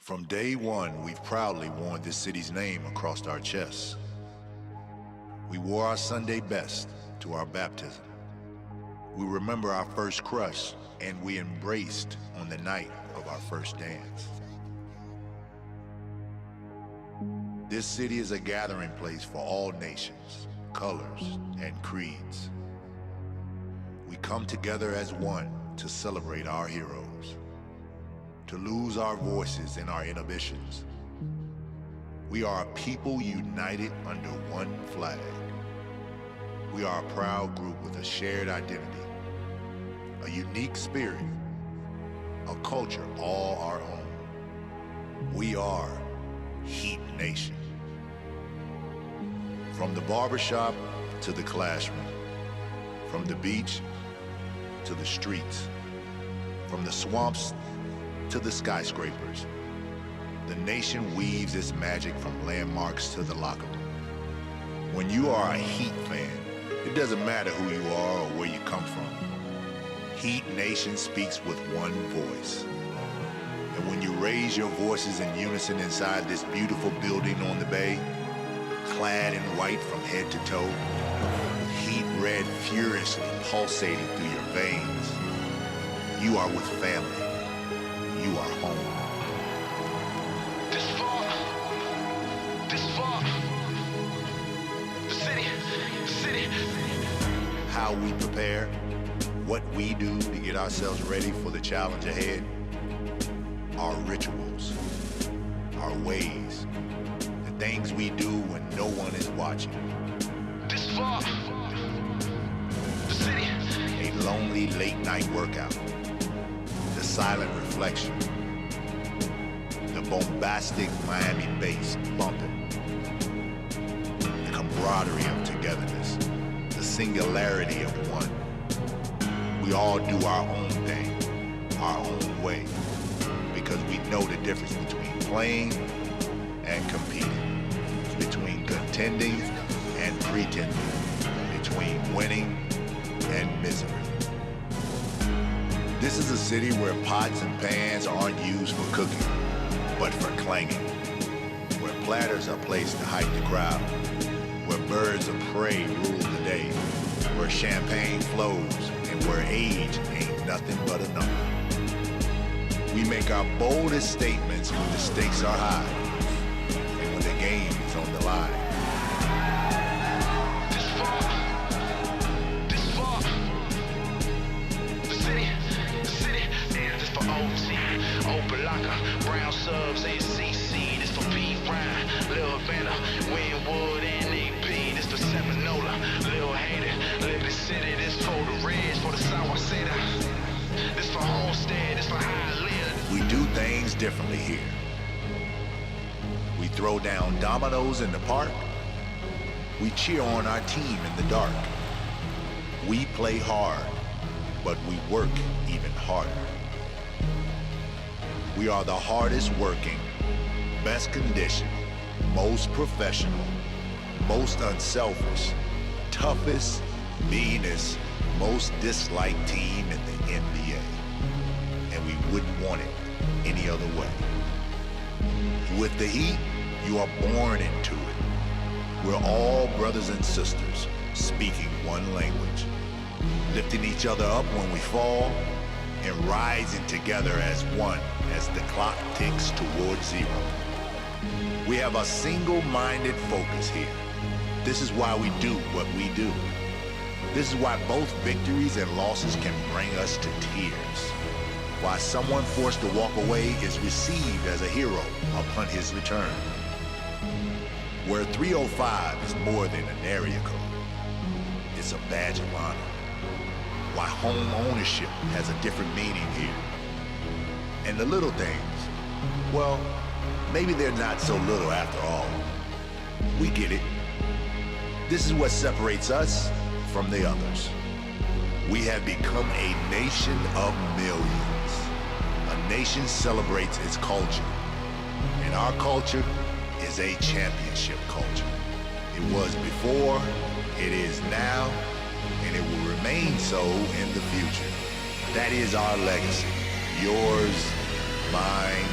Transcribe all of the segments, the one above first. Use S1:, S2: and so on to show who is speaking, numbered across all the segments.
S1: From day one, we've proudly worn this city's name across our chests. We wore our Sunday best to our baptism. We remember our first crush, and we embraced on the night of our first dance. This city is a gathering place for all nations, colors, and creeds. We come together as one to celebrate our heroes, to lose our voices and our inhibitions. We are a people united under one flag. We are a proud group with a shared identity, a unique spirit, a culture all our own. We are Heat Nation. From the barbershop to the classroom, from the beach to the streets, from the swamps to the skyscrapers, the nation weaves its magic from landmarks to the locker room. When you are a Heat fan, it doesn't matter who you are or where you come from. Heat Nation speaks with one voice. And when you raise your voices in unison inside this beautiful building on the bay, clad in white from head to toe, with heat red furiously pulsating through your veins, you are with family. You are home.
S2: This far, the city.
S1: How we prepare, what we do to get ourselves ready for the challenge ahead, our rituals, our ways, the things we do when no one is watching.
S2: This far, the city.
S1: A lonely late night workout, the silent reflection, the bombastic Miami bass bumping, the camaraderie of togetherness, the singularity of one. We all do our own thing, our own way, because we know the difference between playing and competing, between contending and pretending, between winning and misery. This is a city where pots and pans aren't used for cooking, but for clanging, where platters are placed to hype the crowd, where birds of prey rule the day, where champagne flows, and where age ain't nothing but a number. We make our boldest statements when the stakes are high, and when the game is on the line.
S2: Open locker, brown subs, ACC, this for P. Ryan, Lil Vanna, Winwood, NAP, this for Seminola, Lil Hater, Liberty City, this for the Reds, for the South City, this for Homestead, this for Highland.
S1: We do things differently here. We throw down dominoes in the park. We cheer on our team in the dark. We play hard, but we work even harder. We are the hardest working, best conditioned, most professional, most unselfish, toughest, meanest, most disliked team in the NBA. And we wouldn't want it any other way. With the Heat, you are born into it. We're all brothers and sisters, speaking one language, lifting each other up when we fall, and rising together as one as the clock ticks towards zero. We have a single-minded focus here. This is why we do what we do. This is why both victories and losses can bring us to tears. Why someone forced to walk away is received as a hero upon his return. Where 305 is more than an area code, it's a badge of honor. Why home ownership has a different meaning here. And the little things, well, maybe they're not so little after all. We get it. This is what separates us from the others. We have become a nation of millions. A nation celebrates its culture. And our culture is a championship culture. It was before, it is now, and it will remain so in the future. That is our legacy. Yours, mine,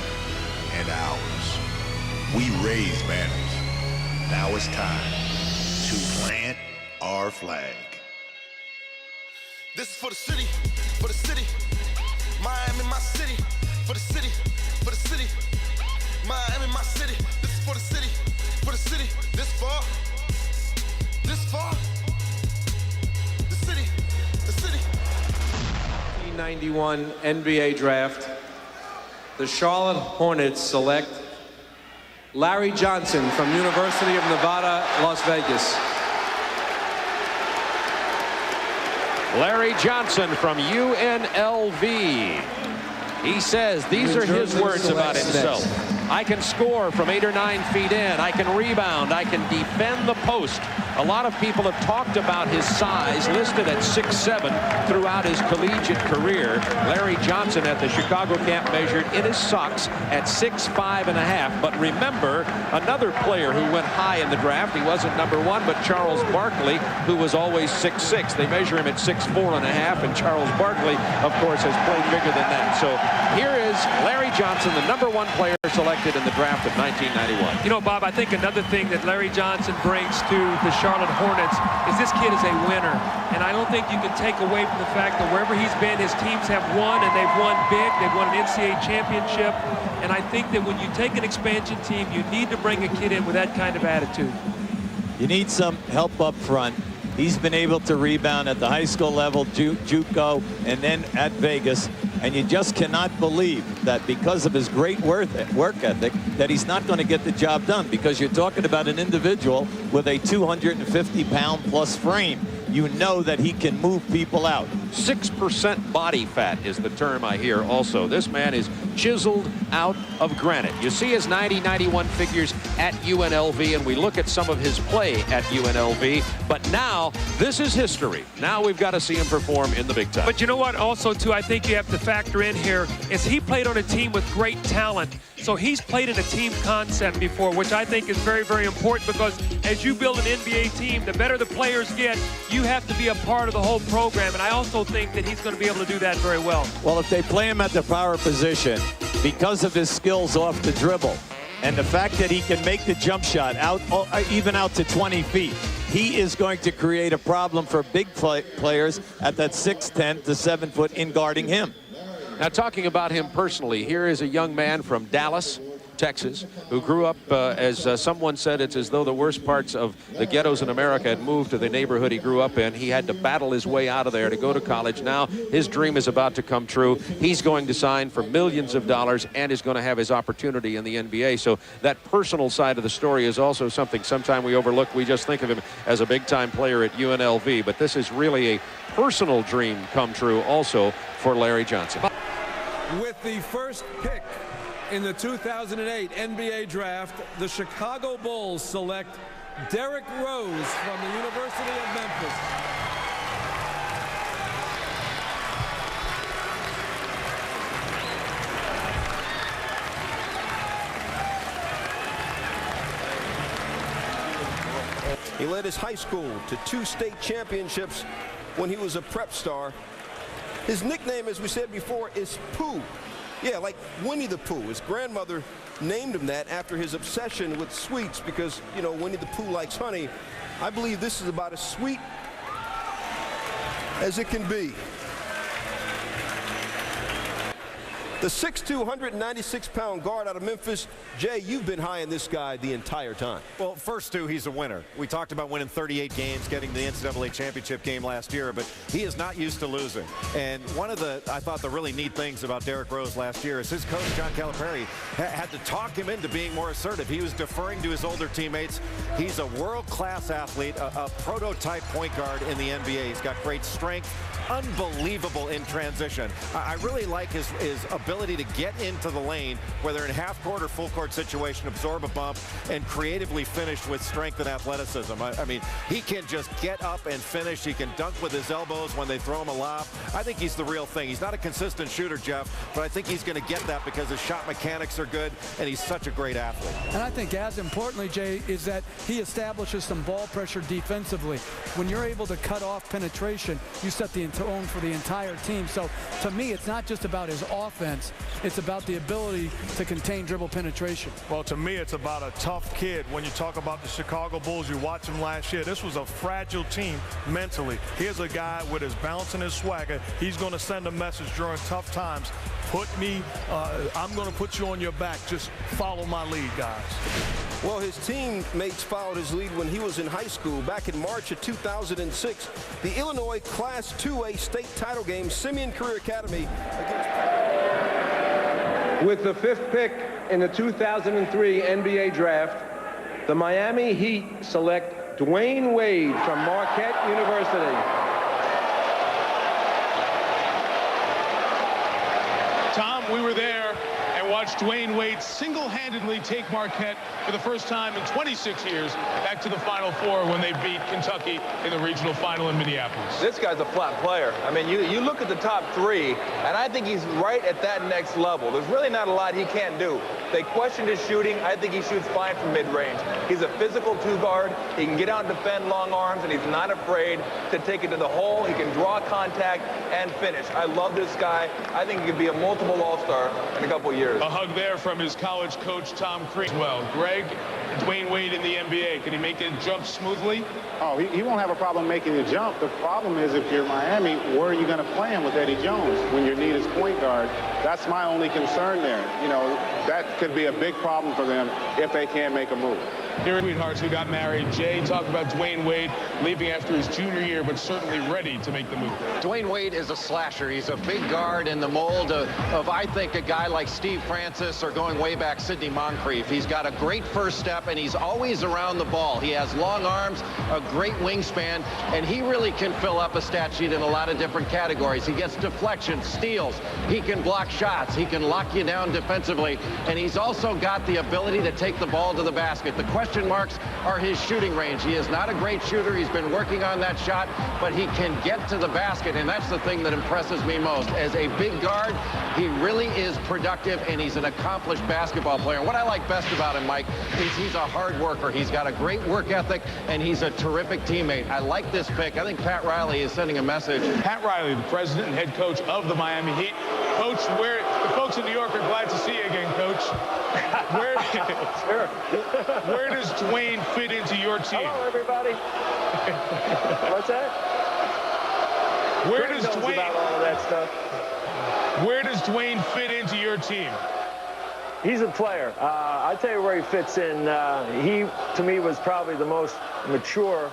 S1: and ours. We raise banners. Now it's time to plant our flag.
S3: This is for the city, Miami, my city, for the city, Miami, my city. This is for the city, this far, the city.
S4: 1991 NBA draft. The Charlotte Hornets select Larry Johnson from University of Nevada, Las Vegas.
S5: Larry Johnson from UNLV. He says these are his words about himself. I can score from 8 or 9 feet in. I can rebound. I can defend the post. A lot of people have talked about his size, listed at 6'7" throughout his collegiate career. Larry Johnson at the Chicago camp measured in his socks at 6'5.5". But remember, another player who went high in the draft, he wasn't number 1, but Charles Barkley, who was always 6'6". They measure him at 6'4.5", and Charles Barkley, of course, has played bigger than that. So here is Larry Johnson, the number 1 player selected in the draft of 1991.
S6: You know, Bob, I think another thing that Larry Johnson brings to the Charlotte Hornets is this kid is a winner. And I don't think you can take away from the fact that wherever he's been, his teams have won, and they've won big. They've won an NCAA championship. And I think that when you take an expansion team, you need to bring a kid in with that kind of attitude.
S7: You need some help up front. He's been able to rebound at the high school level, JUCO, and then at Vegas. And you just cannot believe that because of his great work ethic that he's not going to get the job done, because you're talking about an individual with a 250-pound plus frame. You know that he can move people out.
S5: 6% body fat is the term I hear also. This man is chiseled out of granite. You see his 90-91 figures at UNLV, and we look at some of his play at UNLV. But now, this is history. Now we've got to see him perform in the big time.
S6: But you know what? Also, too, I think you have to factor in here is he played on a team with great talent. So he's played in a team concept before, which I think is very, very important, because as you build an NBA team, the better the players get, you have to be a part of the whole program. And I also think that he's going to be able to do that very well.
S7: Well, if they play him at the power position, because of his skills off the dribble and the fact that he can make the jump shot out, even out to 20 feet, he is going to create a problem for big players at that 6'10" to 7 foot in guarding him.
S5: Now, talking about him personally, here is a young man from Dallas, Texas, who grew up, as someone said, it's as though the worst parts of the ghettos in America had moved to the neighborhood he grew up in. He had to battle his way out of there to go to college. Now his dream is about to come true. He's going to sign for millions of dollars and is going to have his opportunity in the NBA. So that personal side of the story is also something sometime we overlook. We just think of him as a big-time player at UNLV, but this is really a personal dream come true also for Larry Johnson.
S8: With the first pick in the 2008 NBA draft, the Chicago Bulls select DRose from the University of Memphis.
S3: He led his high school to 2 state championships when he was a prep star. His nickname, as we said before, is Pooh. Yeah, like Winnie the Pooh. His grandmother named him that after his obsession with sweets, because, you know, Winnie the Pooh likes honey. I believe this is about as sweet as it can be. The 6'2", 196-pound guard out of Memphis. Jay, you've been high on this guy the entire time.
S9: Well, first, Stu, he's a winner. We talked about winning 38 games, getting the NCAA championship game last year, but he is not used to losing. And one of the, I thought, the really neat things about DRose last year is his coach, John Calipari, had to talk him into being more assertive. He was deferring to his older teammates. He's a world-class athlete, a prototype point guard in the NBA. He's got great strength, unbelievable in transition. I really like his ability to get into the lane, whether in half-court or full-court situation, absorb a bump, and creatively finish with strength and athleticism. I mean, he can just get up and finish. He can dunk with his elbows when they throw him a lob. I think he's the real thing. He's not a consistent shooter, Jeff, but I think he's going to get that because his shot mechanics are good, and he's such a great athlete.
S8: And I think as importantly, Jay, is that he establishes some ball pressure defensively. When you're able to cut off penetration, you set the tone for the entire team. So to me, it's not just about his offense.
S10: defense. It's about the ability to contain dribble penetration.
S11: Well, to me, it's about a tough kid. When you talk about the Chicago Bulls, you watch them last year. This was a fragile team mentally. Here's a guy with his bounce and his swagger. He's going to send a message during tough times. I'm going to put you on your back. Just follow my lead, guys.
S3: Well, his teammates followed his lead when he was in high school. Back in March of 2006, the Illinois Class 2A state title game, Simeon Career Academy against...
S4: With the 5th pick in the 2003 NBA Draft, the Miami Heat select DWade from Marquette University.
S12: Tom, we were there and watched DWade single-handedly take Marquette for the first time in 26 years back to the Final Four when they beat Kentucky in the regional final in Minneapolis.
S13: This guy's a flat player. I mean, you look at the top three, and I think he's right at that next level. There's really not a lot he can't do. They questioned his shooting. I think he shoots fine from mid-range. He's a physical two-guard. He can get out and defend long arms, and he's not afraid to take it to the hole. He can draw contact and finish. I love this guy. I think he could be a multiple All-Star in a couple years.
S12: A hug there from his college coach, Tom Crean. Well, Greg, DWade in the NBA, can he make the jump smoothly?
S14: Oh, he won't have a problem making the jump. The problem is if you're Miami, where are you going to play him with Eddie Jones when your need is point guard? That's my only concern there. You know, that could be a big problem for them if they can't make a move.
S12: Here are sweethearts who got married. Jay talked about DWade leaving after his junior year, but certainly ready to make the move.
S15: DWade is a slasher. He's a big guard in the mold of I think, a guy like Steve Francis or going way back, Sidney Moncrief. He's got a great first step, and he's always around the ball. He has long arms, a great wingspan, and he really can fill up a stat sheet in a lot of different categories. He gets deflections, steals. He can block shots. He can lock you down defensively, and he's also got the ability to take the ball to the basket. The question marks are his shooting range. He is not a great shooter. He's been working on that shot, but he can get to the basket, and that's the thing that impresses me most. As a big guard, he really is productive, and he's an accomplished basketball player. What I like best about him, Mike, is he's a hard worker. He's got a great work ethic, and he's a terrific teammate. I like this pick. I think Pat Riley is sending a message.
S12: Pat Riley, the president and head coach of the Miami Heat. Coach, where the folks in New York are glad to see you again, Coach. Where does DWade fit into your team?
S16: Hello, everybody. What's that?
S12: Where does DWade
S16: about all of that stuff?
S12: Where does DWade fit into your team?
S16: He's a player. I'll tell you where he fits in. He, to me, was probably the most mature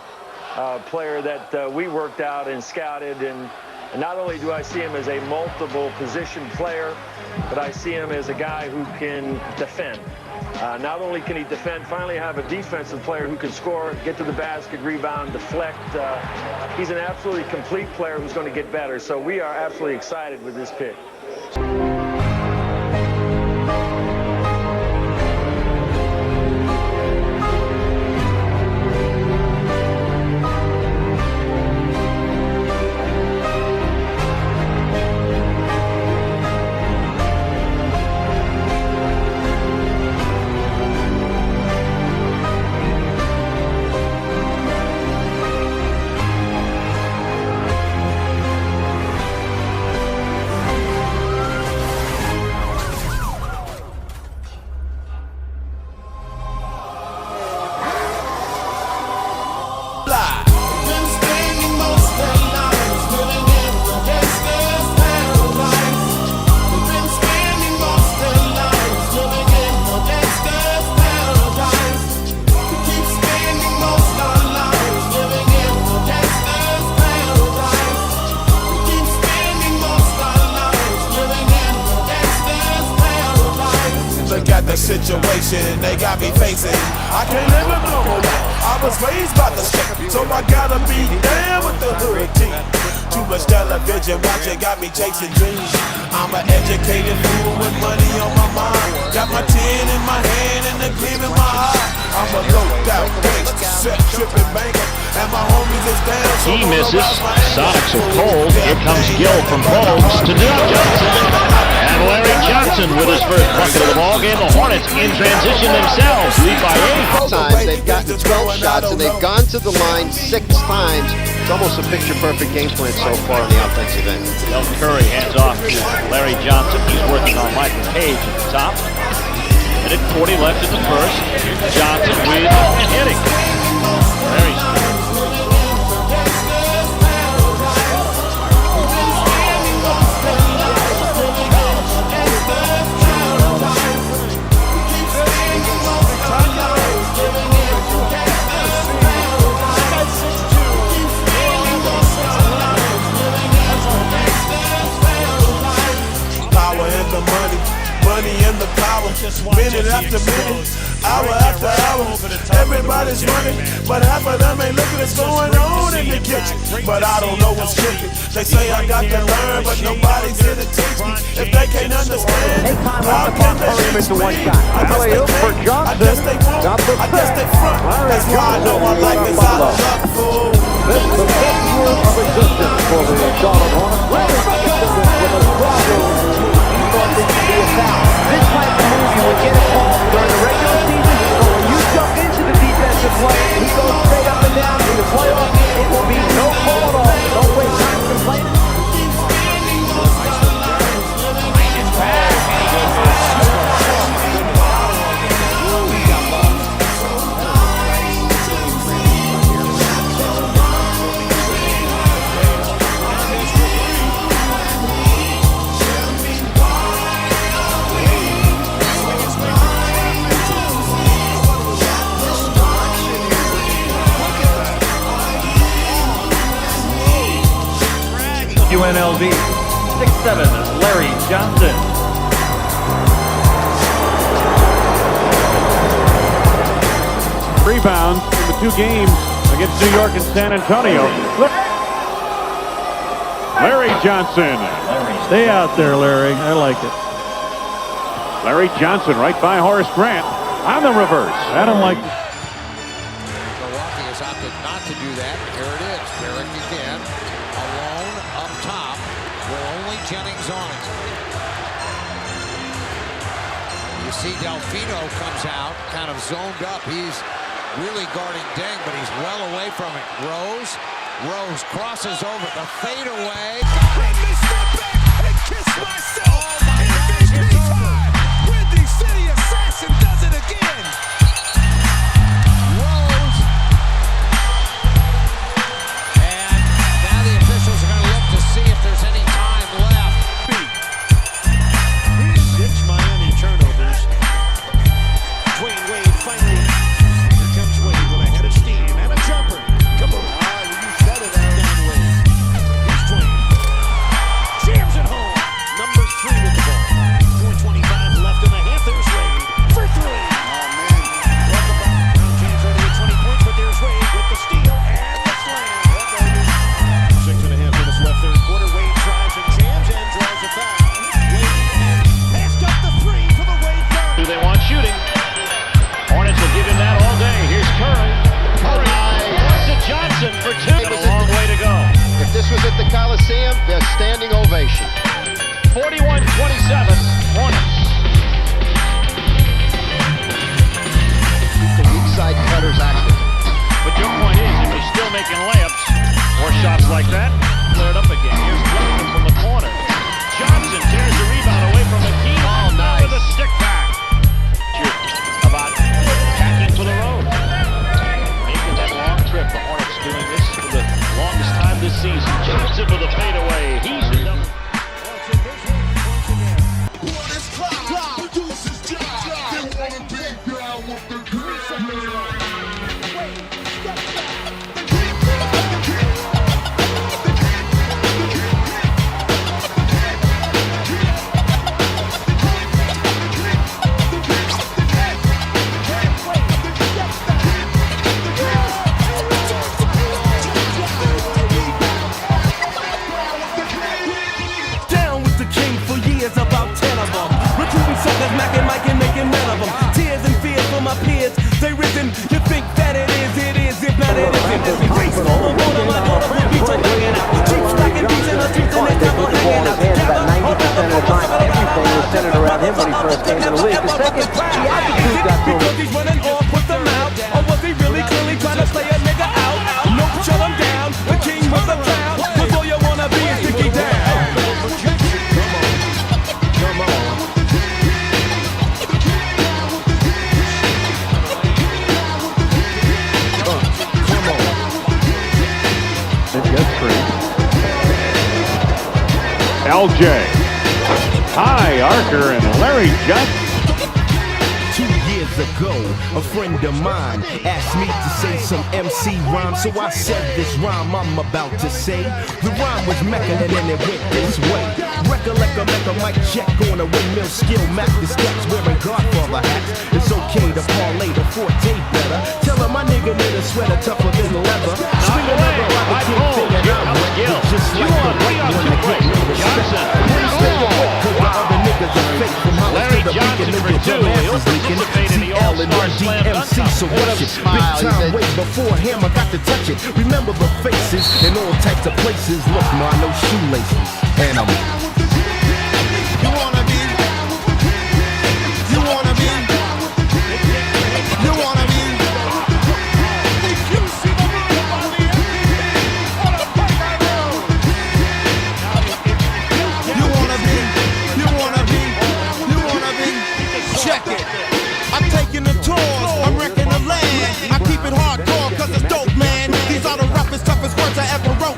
S16: player that we worked out and scouted. And not only do I see him as a multiple position player, but I see him as a guy who can defend. Not only can he defend, finally have a defensive player who can score, get to the basket, rebound, deflect. He's an absolutely complete player who's going to get better. So we are absolutely excited with this pick.
S17: Situation they got me facing, I can't live a normal life. I was raised by the street, so I gotta be down with the hood team. Too much television watching got me chasing dreams. I'm an educated fool with money on my mind. Got my tin in my hand and the gleam in my eye. I'm a low-down gangster, set tripping banker, and my homies is down. So
S5: he misses. Sonics are cold. Here comes Gill from Holmes to Duke Johnson. And Larry Johnson with his first bucket of the ball game. The Hornets in transition themselves, lead by 8.
S18: Times they've gotten 12 shots and they've gone to the line 6 times. It's almost a picture-perfect game plan so far on the offensive end.
S19: Del Curry hands off to Larry Johnson. He's working on Michael Page at the top. Minute 40 left in the first. Johnson with and hitting. Very strong.
S17: Money and the power, minute after minute, hour after hour. Everybody's running, but half of them ain't looking what's going on in the kitchen. But I don't know what's kicking. They say I got to learn, but nobody's here to teach me. If they can't understand, how can they reach me? I guess they won't, I guess they front. That's why I know my life is out of luck, fool.
S20: This is the best year of existence for the Charlotte Hornets. This type of move you would get a call during the regular season, but when you jump into the defensive play and he goes straight up and down in the playoffs, it will be no call at all. Don't waste time complaining.
S19: UNLV, 6'7", Larry Johnson.
S21: Rebound in the 2 games against New York and San Antonio. Larry Johnson. Stay out there, Larry. I like it. Larry Johnson right by Horace Grant on the reverse. I don't like it.
S15: Milwaukee has opted not to do that. Here it is. Derek again. Alone up top with only Jennings on it. You see Delfino comes out, kind of zoned up. He's really guarding Deng, but he's well away from it. Rose crosses over the fadeaway.
S17: Let me step back and kiss myself. MVP time. Windy City Assassin does it again.
S15: Rose. And now the officials are going to look to see if there's any time left.
S9: 6 Miami turnovers. Dwayne Wade finally. Here comes Wade with a head of steam and a jumper. Come on. You said it, down Wade. Here's Dwayne. Jams it home. Number 3 with the ball. 4:25 left in the half. There's Wade for 3. Oh, man. Brown James ready at 20 points, but there's Wade with the steal and the slam. 6.5 minutes left, third quarter. Wade drives and jams and draws a foul. Wade passed up the 3 for the Wade gun.
S19: Do they want shooting? Hornets will give him that all day. Here's Curry. To Johnson for 2. A long way to go.
S18: If this was at the Coliseum, they're standing ovation.
S19: 41-27, Hornets.
S18: Keep the weak side cutters active.
S19: But your point is, if he's still making layups or shots like that, cleared up again. Here's Johnson from the corner. Johnson tears the rebound away from McKee. Oh, nice. With a stick back. About packing for the road. Making that long trip. The Hornets doing this for the longest time this season. Johnson with a fadeaway. He's the number.
S17: Because he's running off with the mouth, or was he really clearly trying to play a nigga out? Nope, shut him down. The king
S21: entry. LJ. High Archer and Larry Johnson.
S2: 2 years ago, a friend of mine asked me to say some MC rhyme, so I said this rhyme I'm about to say. The rhyme was Mecca and then it went this way. Recollect a mic check on a windmill skill, map the steps wearing Godfather hats. It's okay to parlay the forte better. Tell him my nigga need a sweater tougher than leather. Swing a lever like a kid thinking I'm wet, just like the right one to get no respect. Stay awake, cause the other niggas are fake. From Hollis to the beacon, and your dumb asses leaking. DL and DMC, so watch it. Big time way before Hammer got to touch it. Remember the faces in all types of places. Look, man, no shoelaces. And I'm. You wanna be? You wanna be? You wanna be? You wanna be? You wanna be? You wanna be? Check it. I'm taking the tours, I'm wrecking the land. I keep it hardcore cause it's dope, man. These are the roughest, toughest words I ever wrote.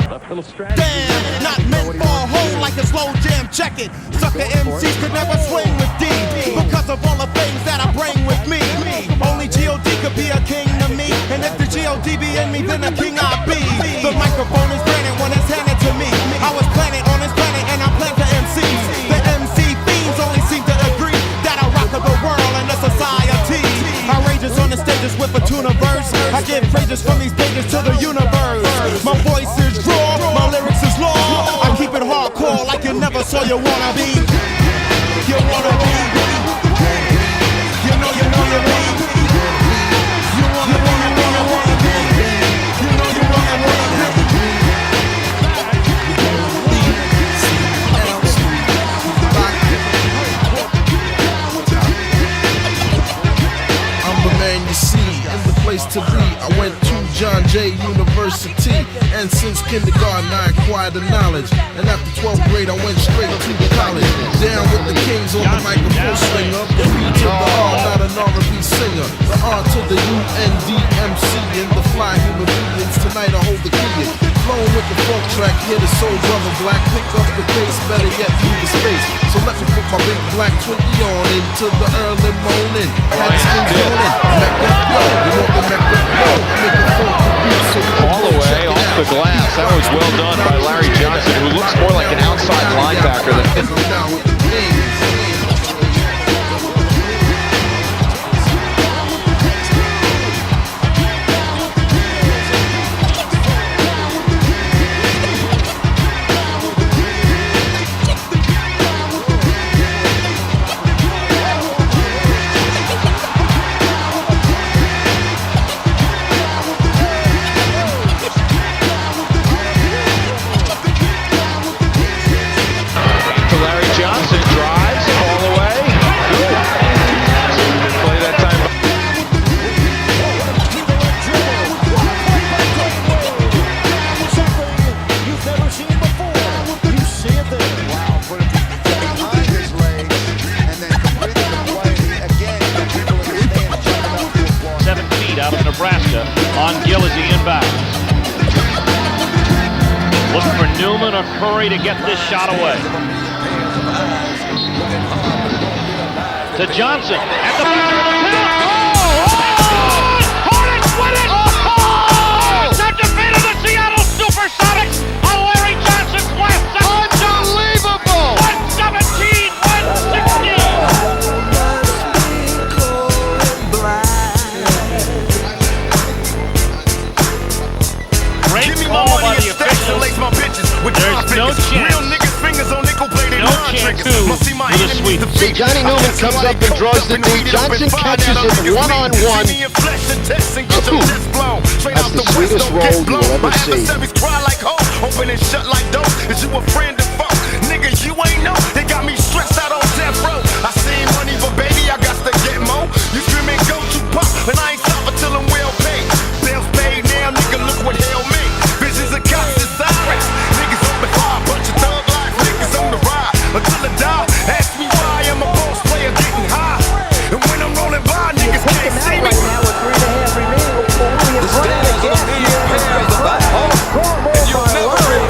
S2: Damn, not meant for a hole like a slow jam, check it. Sucker MCs could never swing with D because of all the things that I bring with me. Only G.O.D. could be a king to me, and if the G.O.D. be in me, then a king I be. The microphone is granted when it's handed to me. I was planted on this planet and I plan to MCs. The MC fiends only seem to agree that I rock the world and the society. Outrageous on the stages with a tuna verse. I give praises from these pages to the universe. My voice is raw, my lyrics is law. I keep it hardcore like you never saw you wanna be. You wanna be. You know you wanna be. You wanna be. You wanna be. You know you wanna be.
S17: I'm the man you see, in the place to be. I went to John Jay University, and since kindergarten I acquired the knowledge. And after 12th grade I went straight to college. Down with the kings on the microphone slinger. The B to the R, not an R&B singer. The R to the U-N-D-M-C, and the fly human beings. Tonight I hold the key. Flowing with the funk track, hear the soul brother black. Pick up the pace, better yet through the space. So let me put my big black Twinkie on into the early morning. Had skins on it, make it go. You want the make it go. Make it funky beat, so
S5: All the way off the glass. That was well done by Larry Johnson, who looks more like an outside linebacker than.
S17: Down with the kings.
S19: Curry to get this shot away. To Johnson at the buzzer. Hornets win it! The defeat of the Seattle Supersonics on Larry Johnson's last second. Unbelievable! 117-116. Great call by the officials. There's no chance. Real niggas fingers on nickel-plated non-triggers. Must see my enemies the feet.
S18: Johnny Newman comes up and draws the D. Johnson catches him one-on-one. That's the sweetest roll you will ever see.
S2: Cry like ho, open and shut like dope. Is you a friend or foe? Nigga, you ain't know. They got me stressed out on death row. I seen money, but baby, I got to get more. You screaming go to pop, and I ain't stopping till I'm well paid. Bills paid now, nigga, look what hell made. Visions of cops and sirens. Niggas open hard, bunch of thug life niggas on the ride. Until I die, ask me why I'm a boss player getting high. And when I'm rolling by, niggas can't see me.
S20: Right now with 3.5 remaining.
S2: The stairs of the media pairs of that. And you'll never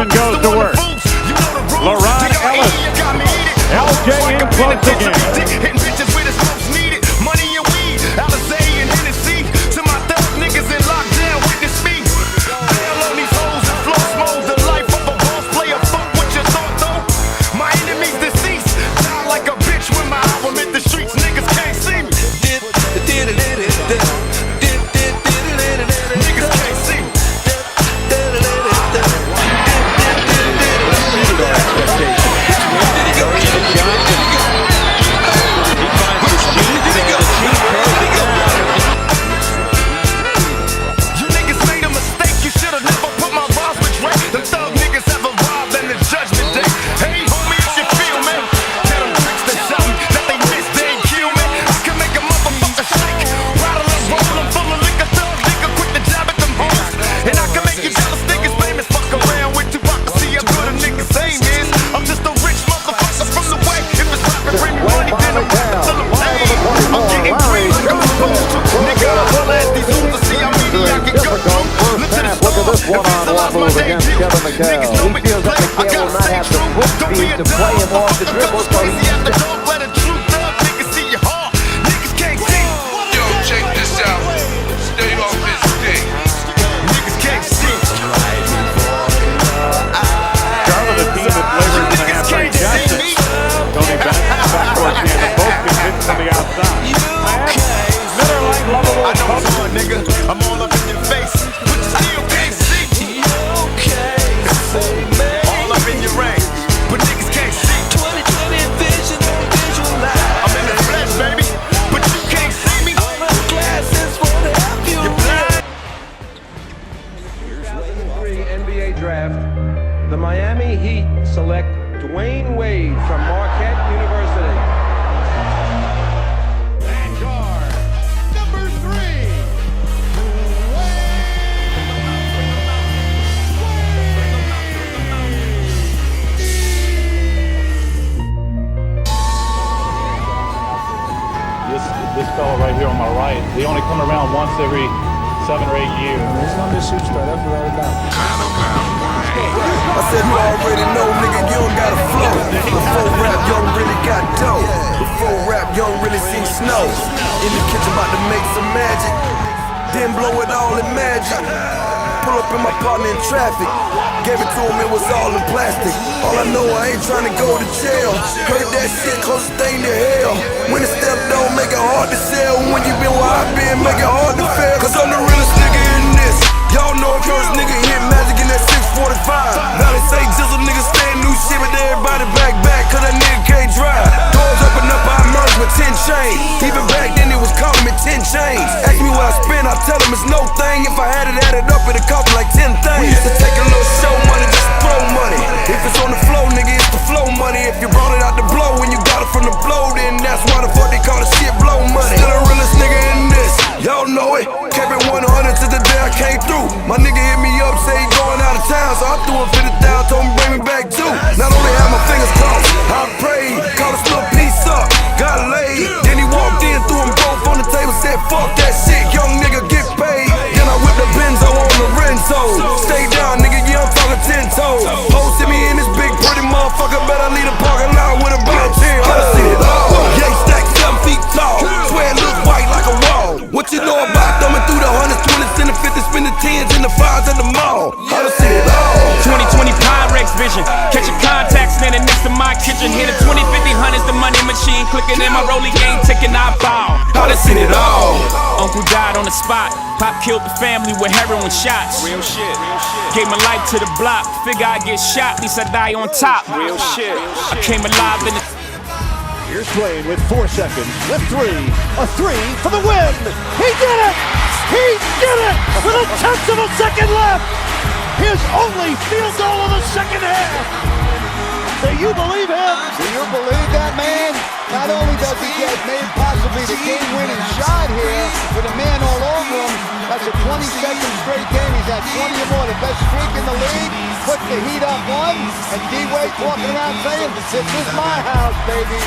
S21: Johnson goes to work. LaRon Ellis. LJ in close again.
S2: Hitting bitches with his most needed. Money and weed. Alizé and Hennessy. To my thug niggas in lockdown, witness me. Bail on these hoes and flow smoke. The life of a boss player. Fuck what you thought though. My enemies deceased. Die like a bitch when my album hit the streets. Niggas can't see me. Niggas can't see me. You niggas made a mistake. You should have never put my rhymes with Drake. Them thug niggas have arrived in the judgment day. Hey, homie, if you feel me, tell them tricks to something that they missed, they ain't kill me. I can make a motherfucker shake. Rattle and roll, I'm full of liquor, thug nigga, quick to jab at them hoes. And I can make you jealous niggas famous. Fuck around with Tupac, see how good a nigga's aim is. I'm just a rich motherfucker from the way. If it's rapping, bring me money, then I'm rapping till I'm paid. I'm getting green like I'm supposed to. Nigga, I holla at these hoes to see how many I can go through. Look to the stars, if it's the last my debut. Niggas know me can play, I gotta stay true. Don't be a dog, I'm just crazy at the dog. Let a true thug nigga see your heart. Niggas can't see.
S1: Yo, check this out. Stay off his dick.
S2: Niggas can't see.
S21: Charlotte, a team that later is going to have Frank Johnson. Tony Bennett, backcourt standing, both can hit from the outside. Miller Lite, lovable.
S2: I know it's hard, nigga. I'm all up in your face, but you still can't see. All up in your range, but niggas can't see. 20/20 vision, I'm in the flesh, baby, but you can't see me. All my glasses won't help you. You're blind.
S4: 2003 NBA Draft, the Miami Heat select DWade from Marquette University.
S22: This fellow right here on my right, they only come around once every 7 or 8 years.
S23: He's gonna be a superstar, that's without a doubt.
S24: I said you already know, nigga, you don't gotta flow. Before rap, you don't really got dough. Before rap, you don't really see snow. In the kitchen about to make some magic, then blow it all in magic. Pull up in my partner in traffic, gave it to him, it was all in plastic. All I know, I ain't trying to go to jail. Heard that shit, closest thing to hell. When the step don't make it hard to sell. When you been where I been, make it hard to fail. Cause I'm the realest nigga in this. Y'all know a first nigga hit magic in that 645. Valley say jizzle niggas stand new shit, but everybody back, cause that nigga can't drive. Doors open up, I emerge with 10 chains. Even back then it was calling me 10 chains. Ask me what I spend, I tell them it's no thing. If I had it added up, it'd cost me like 10 things. We used to take a little show money, just throw money. If it's on the flow, nigga, it's the flow money. If you brought it out the blow, when you got it from the blow, then that's why the fuck they call the shit blow money. Still the realest nigga in this, y'all know it. Kept it 100 to the day I came through. My nigga hit me up, say he going out of town, so I threw him 50,000, told him bring me back too. Not only had my fingers crossed, I prayed, called a little piece up, got laid. Then he walked in, threw them both on the table, said fuck that shit, young nigga get paid. Then I whipped the Benzo on the Renzo. Stay down, nigga, yeah, I'm talking 10 toes. Posted me in this big pretty motherfucker, better leave the parking lot with about 10 hoes. Yeah, he stacked 7 feet tall, swear it look white like a wall. What you know about thumbing through the 100s, 20s, and the 50s, spin the 10s and the 5s at the mall? I done seen it all.
S25: 20/20 Pyrex vision, catching contacts standing next to my kitchen. Hit a 20, 50, 100s, the money machine clicking in my rollie game ticking. I bow.
S24: I done seen it all.
S25: Uncle died on the spot. Pop killed the family with heroin shots.
S5: Real shit.
S25: Gave my life to the block. Figure I get shot, at least I die on top.
S5: Real shit.
S25: I came alive in the.
S21: Here's Dwade with 4 seconds, with 3, a 3 for the win! He did it! He did it! With a tenth of a second left! His only field goal of the second half! Do you believe him?
S26: Do you believe that, man? Not only does he get maybe possibly the game-winning shot here with a man all over him, that's a 22nd straight game. He's had 20 or more, the best streak in the league. Puts the Heat up 1, and DWade walking around saying, "This is my house, baby."